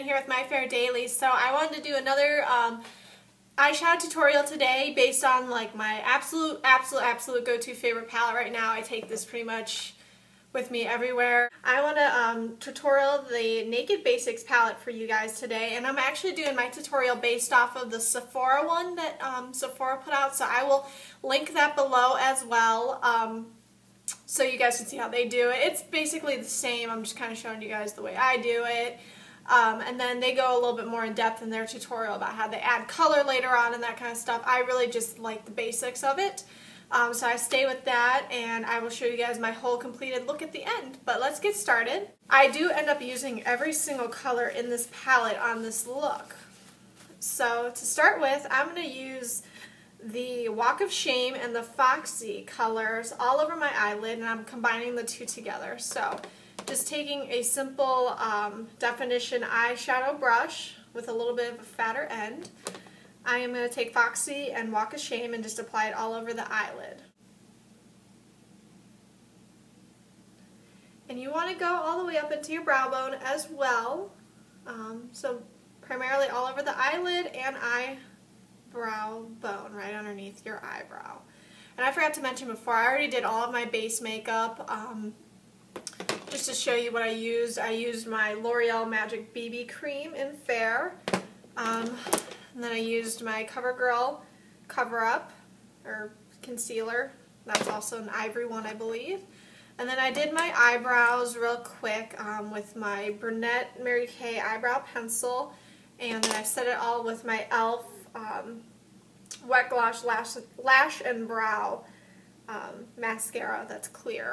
Here with My Fair Daily. So I wanted to do another eyeshadow tutorial today based on like my absolute go-to favorite palette right now. I take this pretty much with me everywhere. I want to tutorial the Naked Basics palette for you guys today, and I'm actually doing my tutorial based off of the Sephora one that Sephora put out, so I will link that below as well. So you guys can see how they do it. It's basically the same. I'm just kind of showing you guys the way I do it. And then they go a little bit more in depth in their tutorial about how they add color later on and that kind of stuff. I really just like the basics of it. So I stay with that, and I will show you guys my whole completed look at the end. But let's get started. I do end up using every single color in this palette on this look. So to start with, I'm going to use the Walk of Shame and the Foxy colors all over my eyelid, and I'm combining the two together. So just taking a simple definition eyeshadow brush with a little bit of a fatter end, I am going to take Foxy and Walk of Shame and just apply it all over the eyelid. And you want to go all the way up into your brow bone as well. So primarily all over the eyelid and eyebrow bone, right underneath your eyebrow. And I forgot to mention before, I already did all of my base makeup. Just to show you what I used my L'Oreal Magic BB Cream in Fair. And then I used my CoverGirl Cover Up, or concealer. That's also an ivory one, I believe. And then I did my eyebrows real quick with my Brunette Mary Kay eyebrow pencil. And then I set it all with my e.l.f. Wet Gloss Lash and Brow mascara that's clear.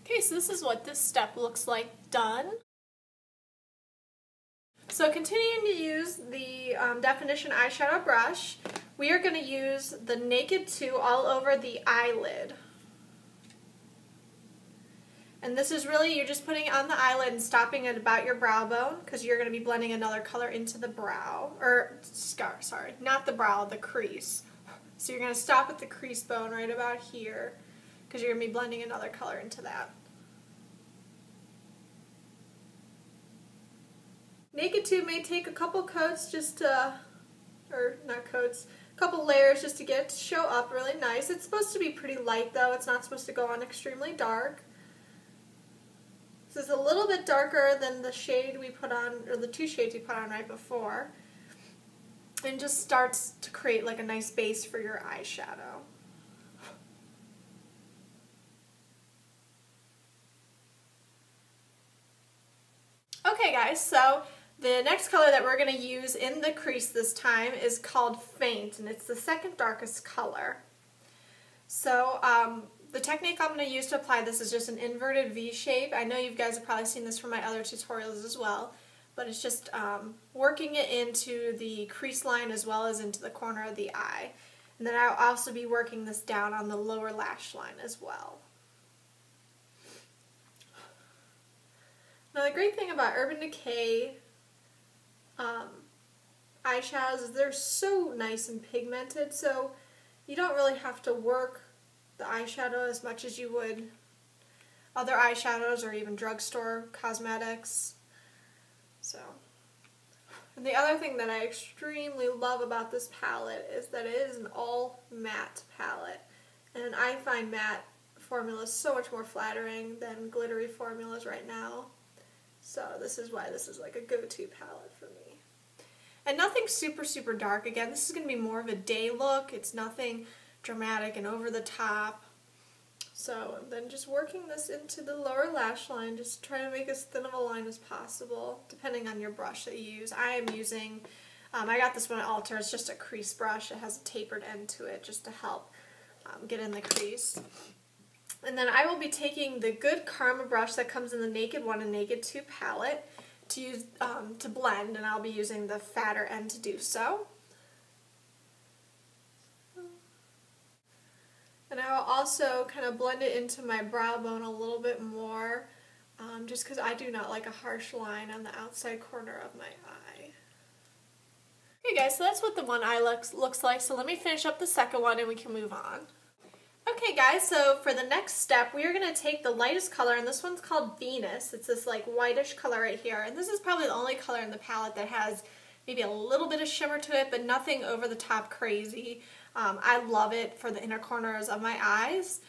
Okay, so this is what this step looks like done. So continuing to use the definition eyeshadow brush, we are going to use the Naked 2 all over the eyelid. And this is really, you're just putting it on the eyelid and stopping at about your brow bone, because you're going to be blending another color into the brow, or sorry, not the brow, the crease. So you're going to stop at the crease bone right about here, because you're going to be blending another color into that. Naked 2 may take a couple coats just to, or not coats, a couple layers just to get it to show up really nice. It's supposed to be pretty light though, it's not supposed to go on extremely dark. This is a little bit darker than the shade we put on, or the two shades we put on right before. And just starts to create like a nice base for your eyeshadow. Okay guys, so the next color that we're going to use in the crease this time is called Faint, and it's the second darkest color. So the technique I'm going to use to apply this is just an inverted V shape. I know you guys have probably seen this from my other tutorials as well, but it's just working it into the crease line as well as into the corner of the eye. And then I'll also be working this down on the lower lash line as well. Now the great thing about Urban Decay eyeshadows is they're so nice and pigmented, so you don't really have to work the eyeshadow as much as you would other eyeshadows or even drugstore cosmetics. So, and the other thing that I extremely love about this palette is that it is an all matte palette, and I find matte formulas so much more flattering than glittery formulas right now. So this is why this is like a go-to palette for me. And nothing super dark. Again, this is going to be more of a day look. It's nothing dramatic and over the top. So then just working this into the lower lash line, just try to make as thin of a line as possible, depending on your brush that you use. I am using, I got this one at Ulta. It's just a crease brush. It has a tapered end to it just to help get in the crease. And then I will be taking the Good Karma brush that comes in the Naked 1 and Naked 2 palette to use to blend, and I'll be using the fatter end to do so. And I will also kind of blend it into my brow bone a little bit more, just because I do not like a harsh line on the outside corner of my eye. Okay guys, so that's what the one eye looks like. So let me finish up the second one and we can move on. Okay guys, so for the next step, we are going to take the lightest color, and this one's called Venus. It's this like whitish color right here, and this is probably the only color in the palette that has maybe a little bit of shimmer to it, but nothing over the top crazy. I love it for the inner corners of my eyes,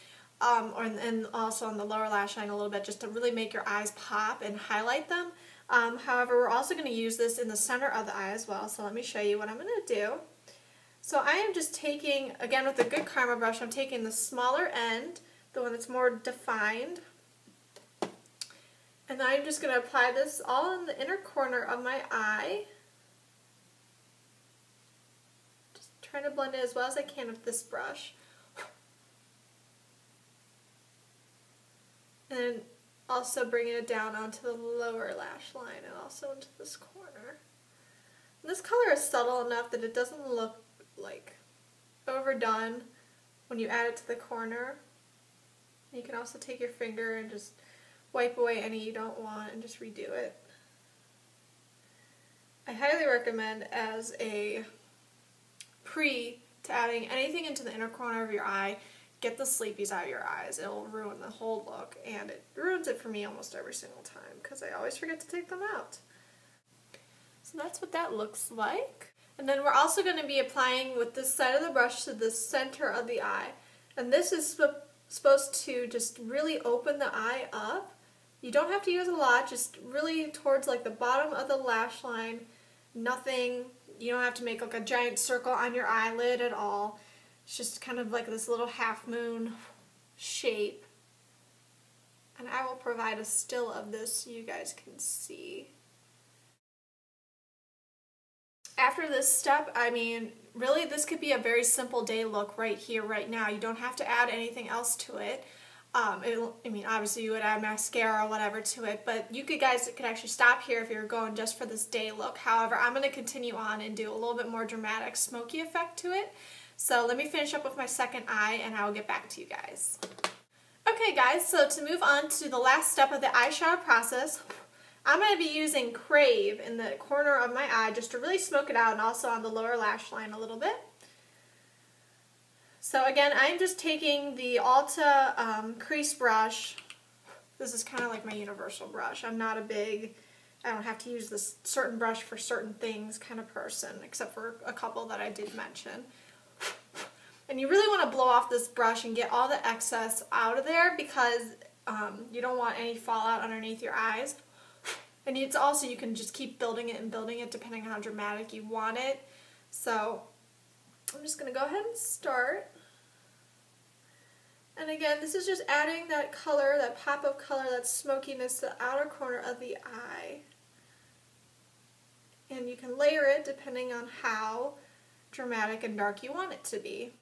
and also on the lower lash line a little bit, just to really make your eyes pop and highlight them. However, we're also going to use this in the center of the eye as well, so let me show you what I'm going to do. So I am just taking, again with a good Karma brush, I'm taking the smaller end, the one that's more defined, and I'm just going to apply this all in the inner corner of my eye. Just trying to blend it as well as I can with this brush. And then also bringing it down onto the lower lash line and also into this corner. And this color is subtle enough that it doesn't look like overdone when you add it to the corner. You can also take your finger and just wipe away any you don't want and just redo it. I highly recommend as a pre to adding anything into the inner corner of your eye, get the sleepies out of your eyes. It'll ruin the whole look, and it ruins it for me almost every single time because I always forget to take them out. So that's what that looks like. And then we're also going to be applying with this side of the brush to the center of the eye. And this is supposed to just really open the eye up. You don't have to use a lot, just really towards like the bottom of the lash line. Nothing, you don't have to make like a giant circle on your eyelid at all. It's just kind of like this little half moon shape. And I will provide a still of this so you guys can see. After this step, I mean, really this could be a very simple day look right here, right now. You don't have to add anything else to it. I mean, obviously you would add mascara or whatever to it, but you guys could actually stop here if you're going just for this day look. However, I'm going to continue on and do a little bit more dramatic smoky effect to it. So let me finish up with my second eye and I will get back to you guys. Okay guys, so to move on to the last step of the eyeshadow process, I'm going to be using Crave in the corner of my eye just to really smoke it out, and also on the lower lash line a little bit. So again, I'm just taking the Ulta crease brush. This is kind of like my universal brush. I'm not I don't have to use this certain brush for certain things kind of person, except for a couple that I did mention. And you really want to blow off this brush and get all the excess out of there because you don't want any fallout underneath your eyes. And it's also, you can just keep building it and building it depending on how dramatic you want it. So I'm just going to go ahead and start. And again, this is just adding that color, that pop of color, that smokiness to the outer corner of the eye. And you can layer it depending on how dramatic and dark you want it to be.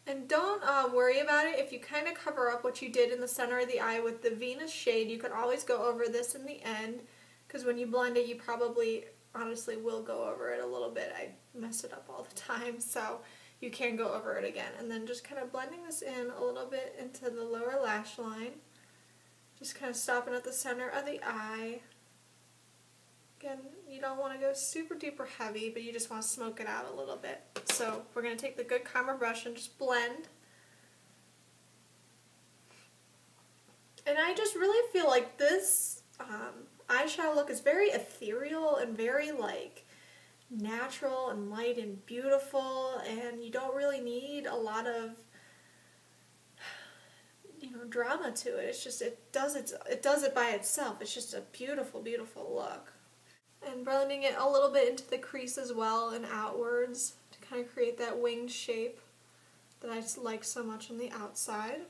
And don't worry about it if you kind of cover up what you did in the center of the eye with the Venus shade. You can always go over this in the end. Because when you blend it, you probably, honestly, will go over it a little bit. I mess it up all the time, so you can go over it again. And then just kind of blending this in a little bit into the lower lash line. Just kind of stopping at the center of the eye. Again, you don't want to go super duper heavy, but you just want to smoke it out a little bit. So we're going to take the good Karma brush and just blend. And I just really feel like this eyeshadow look is very ethereal and very like natural and light and beautiful, and you don't really need a lot of drama to it. It's just it does it by itself. It's just a beautiful, beautiful look. And blending it a little bit into the crease as well and outwards to kind of create that winged shape that I just like so much on the outside.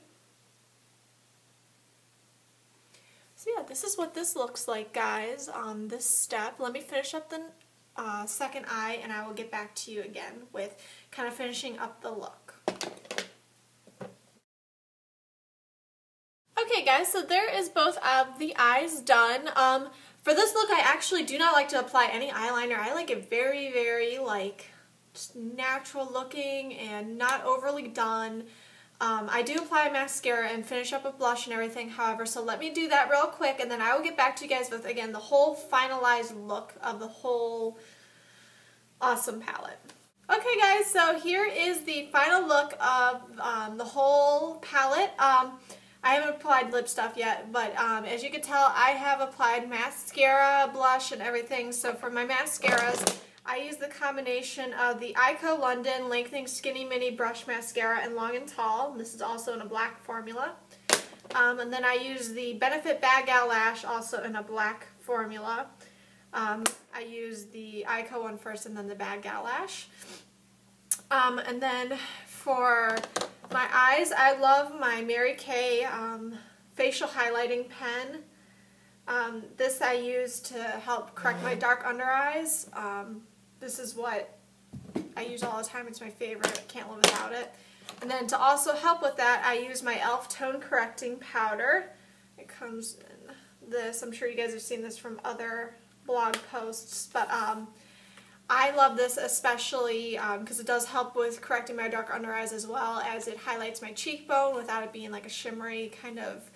So yeah, this is what this looks like, guys, on this step. Let me finish up the second eye, and I will get back to you again with kind of finishing up the look. Okay, guys, so there is both of the eyes done. For this look, I actually do not like to apply any eyeliner. I like it very, very, like, just natural looking and not overly done. I do apply mascara and finish up with blush and everything, however, so let me do that real quick, and then I will get back to you guys with, again, the whole finalized look of the whole awesome palette. Okay guys, so here is the final look of the whole palette. I haven't applied lip stuff yet, but as you can tell, I have applied mascara, blush, and everything. So for my mascaras, I use the combination of the Ico London Lengthening Skinny Mini Brush Mascara in Long and Tall. This is also in a black formula. And then I use the Benefit Bad Gal Lash, also in a black formula. I use the Ico one first and then the Bad Gal Lash. And then for my eyes, I love my Mary Kay facial highlighting pen. This I use to help correct my dark under eyes. This is what I use all the time. It's my favorite. I can't live without it. And then to also help with that, I use my e.l.f. Tone Correcting Powder. It comes in this. I'm sure you guys have seen this from other blog posts, but I love this especially because it does help with correcting my dark under eyes as well as it highlights my cheekbone without it being like a shimmery kind of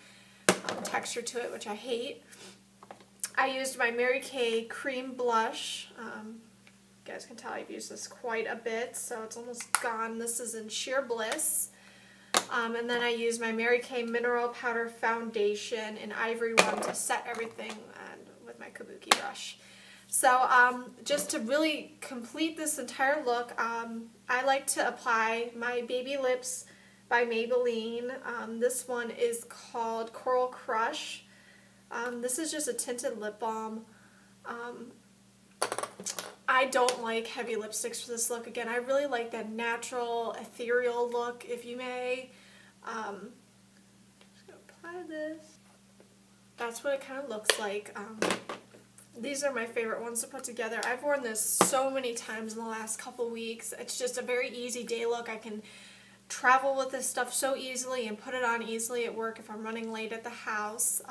texture to it, which I hate. I used my Mary Kay Cream Blush. You guys can tell I've used this quite a bit, so it's almost gone. This is in Sheer Bliss. And then I use my Mary Kay Mineral Powder Foundation in Ivory 1 to set everything and with my Kabuki brush. So just to really complete this entire look, I like to apply my Baby Lips by Maybelline. This one is called Coral Crush. This is just a tinted lip balm. I don't like heavy lipsticks for this look. Again, I really like that natural, ethereal look, if you may. Just gonna apply this. That's what it kind of looks like. These are my favorite ones to put together. I've worn this so many times in the last couple weeks. It's just a very easy day look. I can travel with this stuff so easily and put it on easily at work if I'm running late at the house.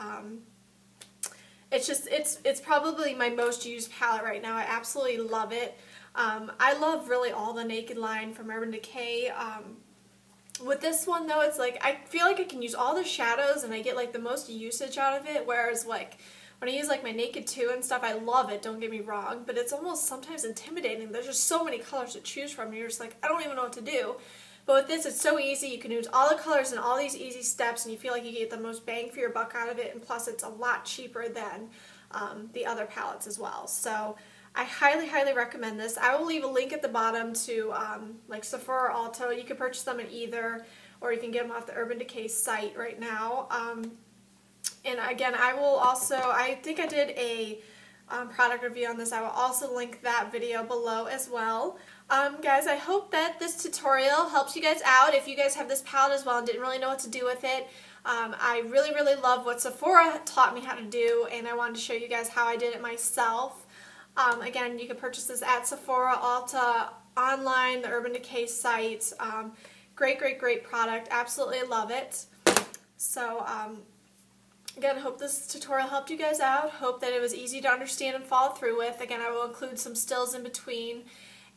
It's probably my most used palette right now. I absolutely love it. I love really all the Naked line from Urban Decay. With this one though, it's like I feel like I can use all the shadows and I get like the most usage out of it, whereas like when I use like my Naked 2 and stuff, I love it, don't get me wrong, but it's almost sometimes intimidating. There's just so many colors to choose from and you're just like, I don't even know what to do. But with this, it's so easy. You can use all the colors and all these easy steps and you feel like you get the most bang for your buck out of it, and plus it's a lot cheaper than the other palettes as well. So I highly, highly recommend this. I will leave a link at the bottom to like Sephora or Ulta. You can purchase them at either, or you can get them off the Urban Decay site right now. And again, I will also, I think I did a product review on this. I will also link that video below as well. Guys, I hope that this tutorial helps you guys out. If you guys have this palette as well and didn't really know what to do with it, I really, really love what Sephora taught me how to do, and I wanted to show you guys how I did it myself. Again, you can purchase this at Sephora, Ulta, online, the Urban Decay site. Great, great, great product. Absolutely love it. So, again, hope this tutorial helped you guys out. Hope that it was easy to understand and follow through with. Again, I will include some stills in between.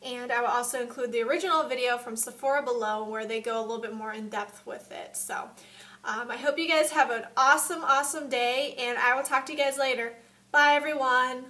And I will also include the original video from Sephora below where they go a little bit more in depth with it. So I hope you guys have an awesome, awesome day, and I will talk to you guys later. Bye, everyone.